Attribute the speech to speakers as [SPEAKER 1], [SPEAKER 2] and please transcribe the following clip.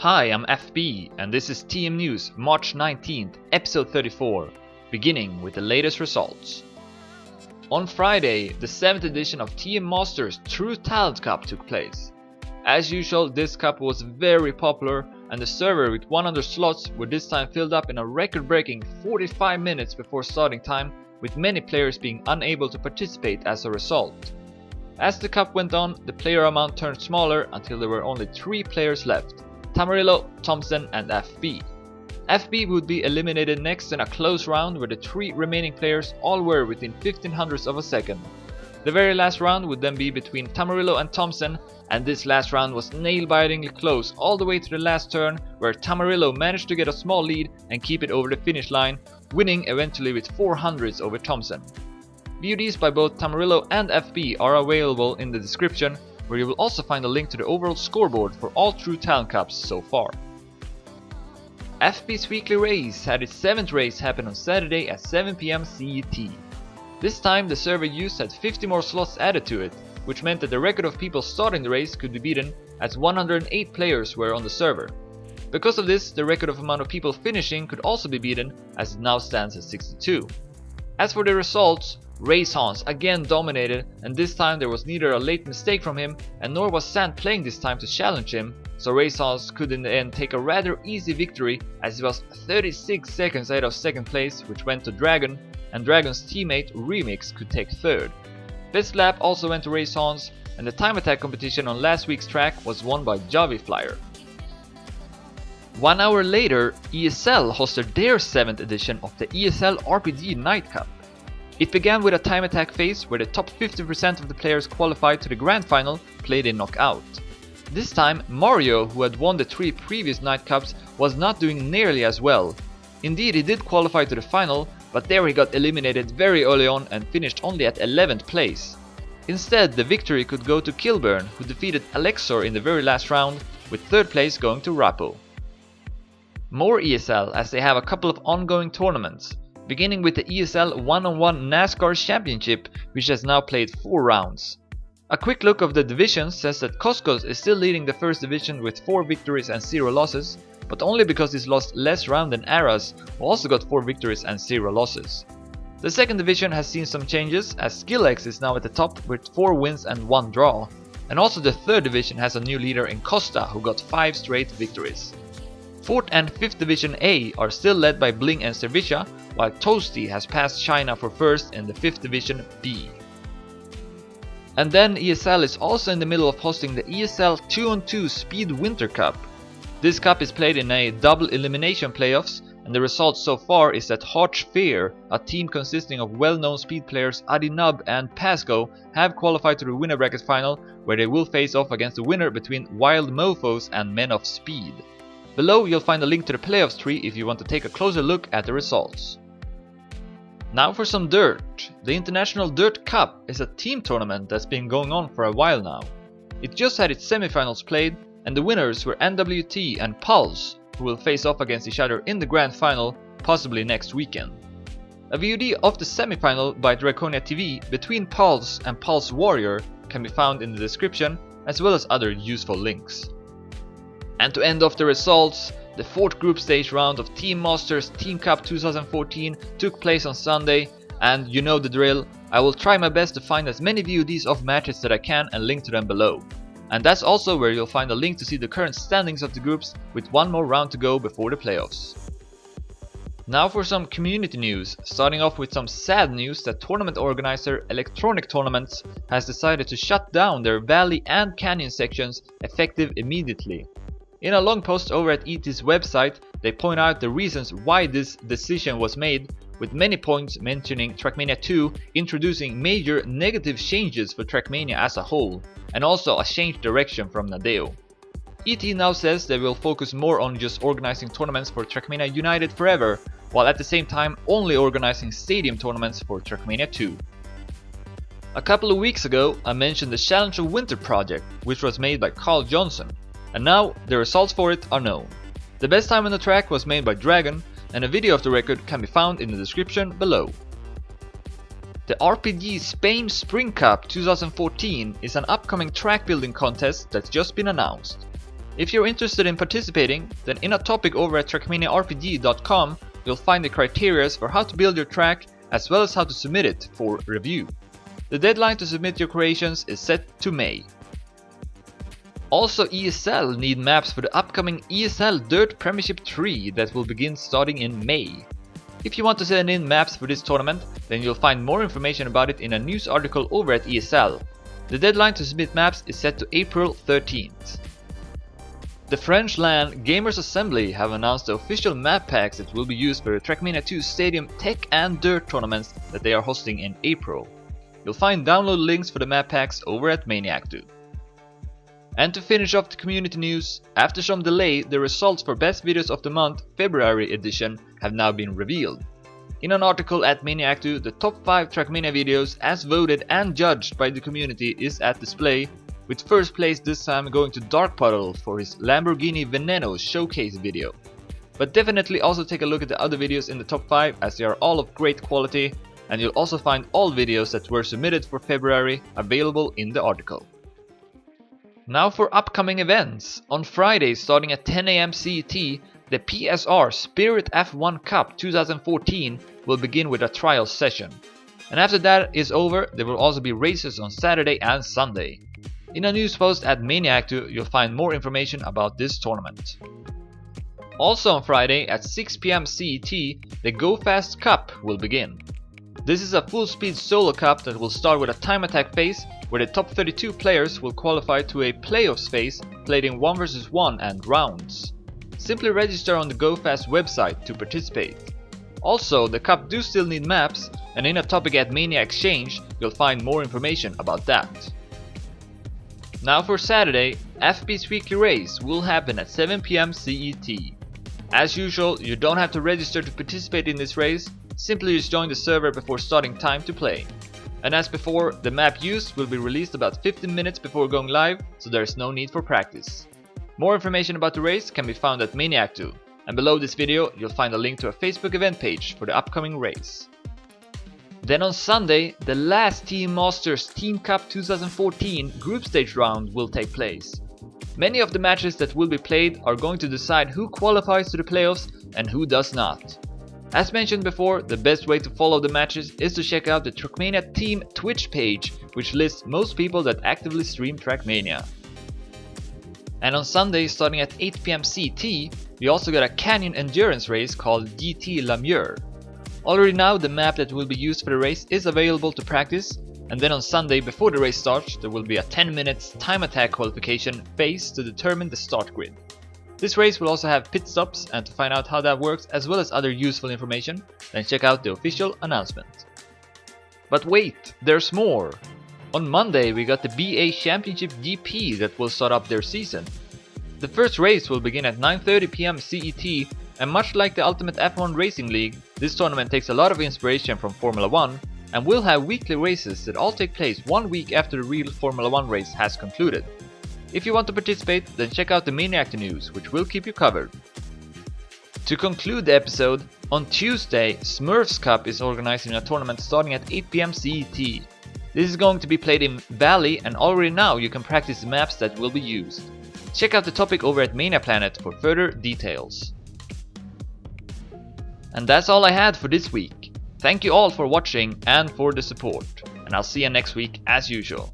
[SPEAKER 1] Hi, I'm FB, and this is TM News, March 19th, episode 34, beginning with the latest results. On Friday, the 7th edition of TM Masters True Talent Cup took place. As usual, this cup was very popular, and the server with 100 slots were this time filled up in a record-breaking 45 minutes before starting time, with many players being unable to participate as a result. As the cup went on, the player amount turned smaller until there were only 3 players left: Tamarillo, Thompson and FB. FB would be eliminated next in a close round where the 3 remaining players all were within 1500ths of a second. The very last round would then be between Tamarillo and Thompson, and this last round was nail-bitingly close all the way to the last turn, where Tamarillo managed to get a small lead and keep it over the finish line, winning eventually with 400ths over Thompson. VODs by both Tamarillo and FB are available in the description, where you will also find a link to the overall scoreboard for all True Talent Cups so far. FB's weekly race had its 7th race happen on Saturday at 7 PM CET. This time the server used had 50 more slots added to it, which meant that the record of people starting the race could be beaten, as 108 players were on the server. Because of this, the record of amount of people finishing could also be beaten, as it now stands at 62. As for the results, racehans again dominated, and this time there was neither a late mistake from him and nor was Sand playing this time to challenge him, so racehans could in the end take a rather easy victory, as he was 36 seconds ahead of 2nd place, which went to Dragon, and Dragon's teammate Remix could take 3rd. Best lap also went to racehans, and the time attack competition on last week's track was won by Javi Flyer. 1 hour later, ESL hosted their 7th edition of the ESL RPG Nightcup. It began with a time attack phase where the top 50% of the players qualified to the grand final played in knockout. This time, Mario, who had won the 3 previous Nightcups, was not doing nearly as well. Indeed, he did qualify to the final, but there he got eliminated very early on and finished only at 11th place. Instead, the victory could go to Kilburn, who defeated Alexor in the very last round, with 3rd place going to Rappo. More ESL, as they have a couple of ongoing tournaments, beginning with the ESL 1-on-1 Nascar Championship, which has now played 4 rounds. A quick look of the divisions says that Coscos is still leading the 1st division with 4 victories and 0 losses, but only because he's lost less round than Aras, who also got 4 victories and 0 losses. The 2nd division has seen some changes, as Skillex is now at the top with 4 wins and 1 draw, and also the 3rd division has a new leader in Costa, who got 5 straight victories. 4th and 5th division A are still led by Bling and Servicia, while Toasty has passed China for 1st in the 5th division B. And then ESL is also in the middle of hosting the ESL 2-on-2 Speed Winter Cup. This cup is played in a double elimination playoffs, and the result so far is that Harch Fear, a team consisting of well-known speed players Adinab and Pasco, have qualified to the winner bracket final, where they will face off against the winner between Wild Mofos and Men of Speed. Below you'll find a link to the playoffs tree if you want to take a closer look at the results. Now for some dirt. The International Dirt Cup is a team tournament that's been going on for a while now. It just had its semifinals played, and the winners were NWT and Pulse, who will face off against each other in the grand final, possibly next weekend. A VOD of the semifinal by Draconia TV between Pulse and Pulse Warrior can be found in the description, as well as other useful links. And to end off the results, the 4th group stage round of Team Masters Team Cup 2014 took place on Sunday, and you know the drill, I will try my best to find as many VODs of matches that I can and link to them below. And that's also where you'll find a link to see the current standings of the groups, with 1 more round to go before the playoffs. Now for some community news, starting off with some sad news that tournament organizer Electronic Tournaments has decided to shut down their Valley and Canyon sections effective immediately. In a long post over at ET's website, they point out the reasons why this decision was made, with many points mentioning Trackmania 2 introducing major negative changes for Trackmania as a whole, and also a changed direction from Nadeo. ET now says they will focus more on just organizing tournaments for Trackmania United forever, while at the same time only organizing stadium tournaments for Trackmania 2. A couple of weeks ago I mentioned the Challenge of Winter project, which was made by Carl Johnson, and now the results for it are known. The best time on the track was made by Dragon, and a video of the record can be found in the description below. The RPG Spain Spring Cup 2014 is an upcoming track building contest that's just been announced. If you're interested in participating, then in a topic over at trackmaniarpg.com you'll find the criteria for how to build your track as well as how to submit it for review. The deadline to submit your creations is set to May. Also, ESL need maps for the upcoming ESL Dirt Premiership 3 that will begin starting in May. If you want to send in maps for this tournament, then you'll find more information about it in a news article over at ESL. The deadline to submit maps is set to April 13th. The French LAN Gamers Assembly have announced the official map packs that will be used for the Trackmania 2 Stadium Tech and Dirt tournaments that they are hosting in April. You'll find download links for the map packs over at Maniac2. And to finish off the community news, after some delay, the results for Best Videos of the Month February edition have now been revealed. In an article at Maniac2, the top 5 Trackmania videos as voted and judged by the community is at display, with first place this time going to Dark Puddle for his Lamborghini Veneno showcase video. But definitely also take a look at the other videos in the top 5 as they are all of great quality, and you'll also find all videos that were submitted for February available in the article. Now for upcoming events. On Friday starting at 10 AM CET, the PSR Spirit F1 Cup 2014 will begin with a trial session. And after that is over, there will also be races on Saturday and Sunday. In a news post at Maniac2 you'll find more information about this tournament. Also on Friday at 6 PM CET, the GoFast Cup will begin. This is a full-speed solo cup that will start with a time attack phase where the top 32 players will qualify to a playoffs phase played in 1 vs 1 and rounds. Simply register on the GoFast website to participate. Also, the cup do still need maps, and in a topic at Mania Exchange you'll find more information about that. Now for Saturday, FB's weekly race will happen at 7 PM CET. As usual, you don't have to register to participate in this race, simply just join the server before starting time to play. And as before, the map used will be released about 15 minutes before going live, so there is no need for practice. More information about the race can be found at Maniac2, and below this video you'll find a link to a Facebook event page for the upcoming race. Then on Sunday, the last Team Masters Team Cup 2014 group stage round will take place. Many of the matches that will be played are going to decide who qualifies to the playoffs and who does not. As mentioned before, the best way to follow the matches is to check out the Trackmania Team Twitch page, which lists most people that actively stream Trackmania. And on Sunday, starting at 8 PM CT, we also got a canyon endurance race called GT La Mure. Already now, the map that will be used for the race is available to practice, and then on Sunday before the race starts there will be a 10 minutes time attack qualification phase to determine the start grid. This race will also have pit stops, and to find out how that works as well as other useful information, then check out the official announcement. But wait, there's more! On Monday we got the BA Championship GP that will start up their season. The first race will begin at 9:30 PM CET, and much like the Ultimate F1 Racing League, this tournament takes a lot of inspiration from Formula 1 and will have weekly races that all take place 1 week after the real Formula 1 race has concluded. If you want to participate, then check out the Maniac news, which will keep you covered. To conclude the episode, on Tuesday, Smurfs Cup is organizing a tournament starting at 8 PM CET. This is going to be played in Valley, and already now you can practice the maps that will be used. Check out the topic over at Mania Planet for further details. And that's all I had for this week. Thank you all for watching and for the support, and I'll see you next week as usual.